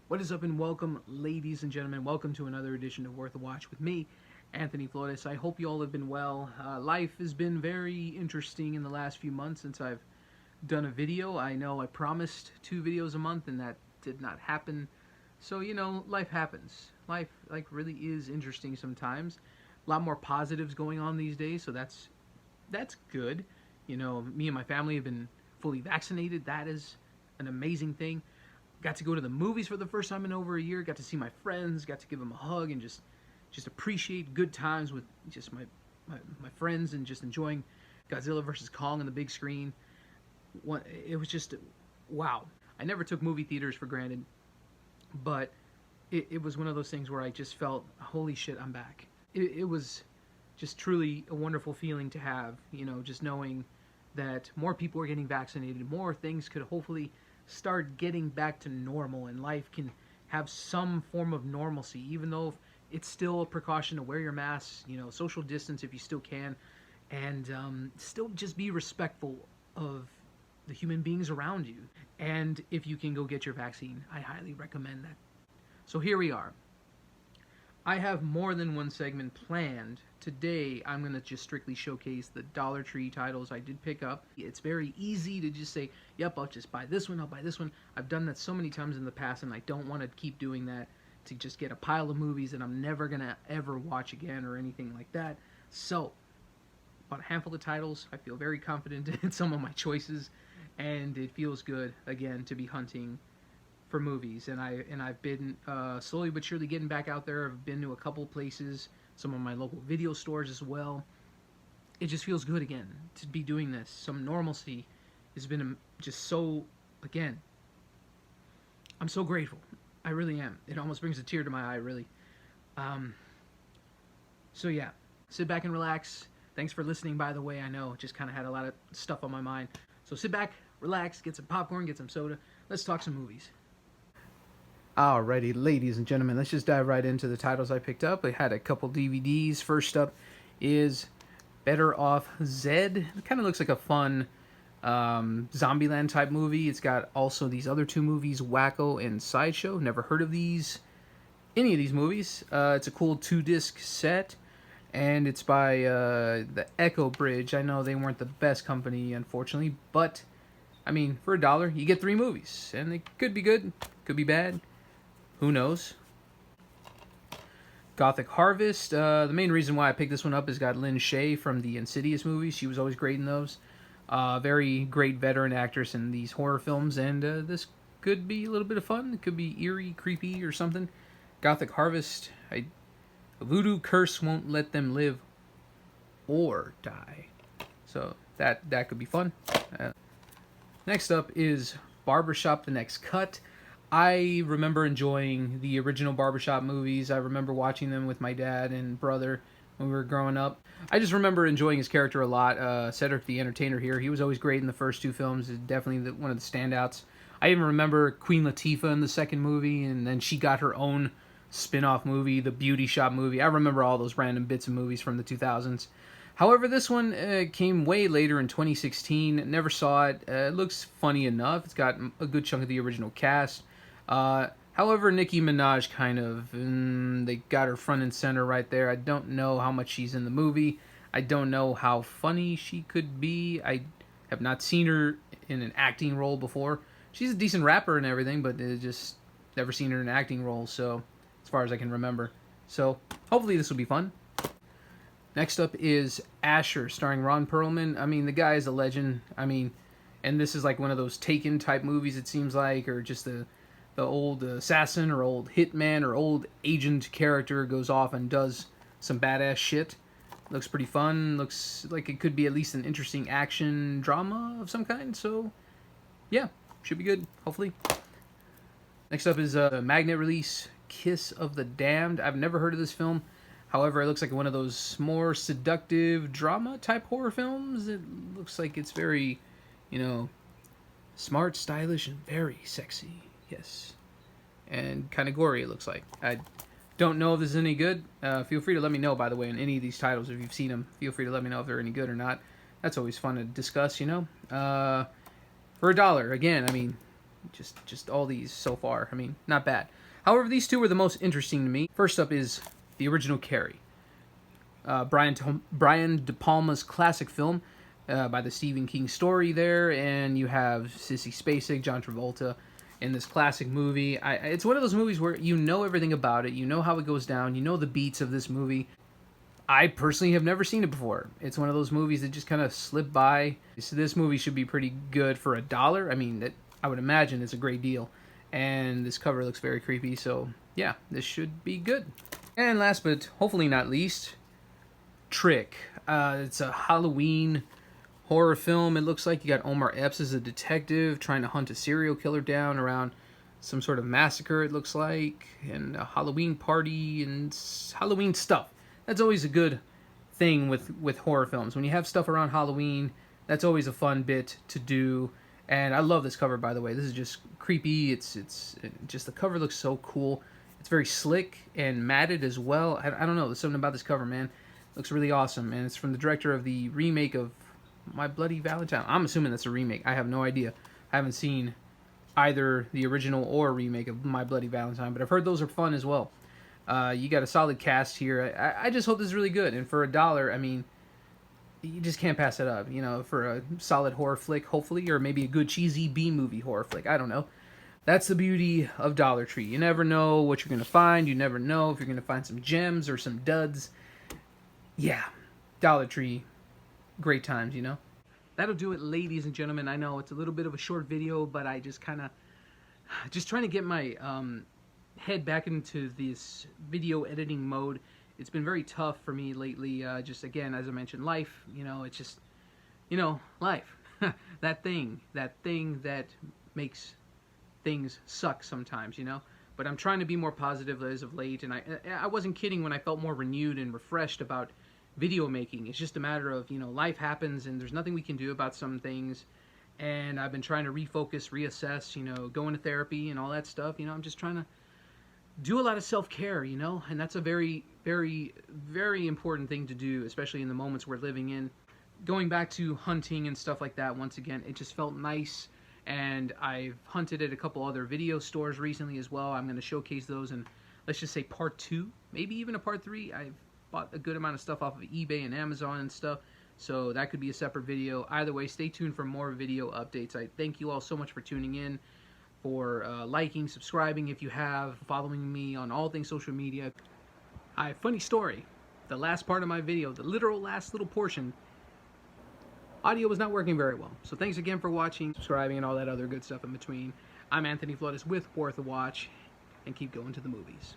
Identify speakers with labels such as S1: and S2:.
S1: What is up and welcome, ladies and gentlemen. Welcome to another edition of Worth a Watch with me, Anthony Flores. I hope you all have been well. Life has been very interesting in the last few months since I've done a video. I know I promised 2 videos a month and that did not happen. So, life happens. Life really is interesting sometimes. A lot more positives going on these days, so that's good. Me and my family have been fully vaccinated. That is an amazing thing. Got to go to the movies for the first time in over a year. Got to see my friends. Got to give them a hug and just appreciate good times with just my friends and just enjoying Godzilla vs. Kong on the big screen. It was just wow. I never took movie theaters for granted, but it was one of those things where I just felt, holy shit, I'm back. It was just truly a wonderful feeling to have, just knowing that more people are getting vaccinated, more things could hopefully start getting back to normal, and life can have some form of normalcy, even though it's still a precaution to wear your mask, social distance if you still can, and still just be respectful of the human beings around you. And if you can go get your vaccine, I highly recommend that. So here we are. I have more than one segment planned. Today, I'm going to just strictly showcase the Dollar Tree titles I did pick up. It's very easy to just say, yep, I'll just buy this one, I'll buy this one. I've done that so many times in the past, and I don't want to keep doing that to just get a pile of movies that I'm never going to ever watch again or anything like that. So, bought a handful of titles. I feel very confident in some of my choices, and it feels good, again, to be hunting for movies, and I've been slowly but surely getting back out there. I've been to a couple places, some of my local video stores as well. It just feels good again to be doing this. Some normalcy has been just so, again, I'm so grateful. I really am. It almost brings a tear to my eye, really. So yeah, sit back and relax. Thanks for listening, by the way. I know, just kind of had a lot of stuff on my mind. So sit back, relax, get some popcorn, get some soda. Let's talk some movies. Alrighty, ladies and gentlemen, let's just dive right into the titles I picked up. I had a couple DVDs. First up is Better Off Zed. It kind of looks like a fun Zombieland type movie. It's got also these other two movies, Wacko and Sideshow. Never heard of any of these movies. It's a cool 2-disc set, and it's by the Echo Bridge. I know they weren't the best company, unfortunately, but I mean, for $1, you get 3 movies, and they could be good, could be bad. Who knows? Gothic Harvest. The main reason why I picked this one up is got Lynn Shay from the Insidious movies. She was always great in those. Very great veteran actress in these horror films, and this could be a little bit of fun. It could be eerie, creepy, or something. Gothic Harvest. A voodoo curse won't let them live or die. So that could be fun. Next up is Barbershop: The Next Cut. I remember enjoying the original Barbershop movies. I remember watching them with my dad and brother when we were growing up. I just remember enjoying his character a lot. Cedric the Entertainer here. He was always great in the first 2 films. Definitely one of the standouts. I even remember Queen Latifah in the second movie, and then she got her own spin-off movie, the Beauty Shop movie. I remember all those random bits of movies from the 2000s. However, this one came way later in 2016. Never saw it. It looks funny enough. It's got a good chunk of the original cast. However, Nicki Minaj kind of, they got her front and center right there. I don't know how much she's in the movie. I don't know how funny she could be. I have not seen her in an acting role before. She's a decent rapper and everything, but just never seen her in an acting role, so as far as I can remember. So hopefully this will be fun. Next up is Asher, starring Ron Perlman. I mean, the guy is a legend. I mean, and this is like one of those Taken type movies, it seems like, or just the old assassin or old hitman or old agent character goes off and does some badass shit. Looks pretty fun. Looks like it could be at least an interesting action drama of some kind. So, yeah, should be good, hopefully. Next up is a magnet release, Kiss of the Damned. I've never heard of this film. However, it looks like one of those more seductive drama type horror films. It looks like it's very, smart, stylish, and very sexy. Yes. And kind of gory, it looks like. I don't know if this is any good. Feel free to let me know, by the way, in any of these titles. If you've seen them, feel free to let me know if they're any good or not. That's always fun to discuss, For $1, again, I mean, Just all these so far. I mean, not bad. However, these two were the most interesting to me. First up is the original Carrie. Brian De Palma's classic film by the Stephen King story there, and you have Sissy Spacek, John Travolta in this classic movie. It's one of those movies where you know everything about it, you know how it goes down, you know the beats of this movie. I personally have never seen it before. It's one of those movies that just kind of slip by. So this movie should be pretty good for $1. I mean, I would imagine it's a great deal. And this cover looks very creepy, so yeah, this should be good. And last but hopefully not least, Trick. It's a Halloween horror film. It looks like you got Omar Epps as a detective trying to hunt a serial killer down around some sort of massacre, it looks like, and a Halloween party and Halloween stuff. That's always a good thing with horror films. When you have stuff around Halloween, that's always a fun bit to do. And I love this cover, by the way. This is just creepy. It's just, the cover looks so cool. It's very slick and matted as well. I don't know. There's something about this cover, man. It looks really awesome. And it's from the director of the remake of My Bloody Valentine. I'm assuming that's a remake. I have no idea. I haven't seen either the original or remake of My Bloody Valentine, but I've heard those are fun as well. You got a solid cast here. I just hope this is really good. And for $1, I mean, you just can't pass it up, you know, for a solid horror flick, hopefully, or maybe a good cheesy B-movie horror flick. I don't know. That's the beauty of Dollar Tree. You never know what you're going to find. You never know if you're going to find some gems or some duds. Yeah, Dollar Tree, great times, you know. That'll do it, ladies and gentlemen. I know it's a little bit of a short video, but I just kind of, just trying to get my head back into this video editing mode. It's been very tough for me lately. Just again, as I mentioned, life, you know, it's just, you know, life. that thing that makes things suck sometimes, you know. But I'm trying to be more positive as of late, and I wasn't kidding when I felt more renewed and refreshed about video making. It's just a matter of, you know, life happens and there's nothing we can do about some things. And I've been trying to refocus, reassess, you know, go into therapy and all that stuff. You know, I'm just trying to do a lot of self-care, you know, and that's a very, very, very important thing to do, especially in the moments we're living in. Going back to hunting and stuff like that, once again, it just felt nice, and I've hunted at a couple other video stores recently as well. I'm going to showcase those in, let's just say, part 2, maybe even a part 3. I've bought a good amount of stuff off of eBay and Amazon and stuff, so that could be a separate video. Either way, stay tuned for more video updates. I thank you all so much for tuning in, for liking, subscribing if you have, following me on all things social media. Funny story, the last part of my video, the literal last little portion, audio was not working very well. So thanks again for watching, subscribing, and all that other good stuff in between. I'm Anthony Flores with Worth a Watch, and keep going to the movies.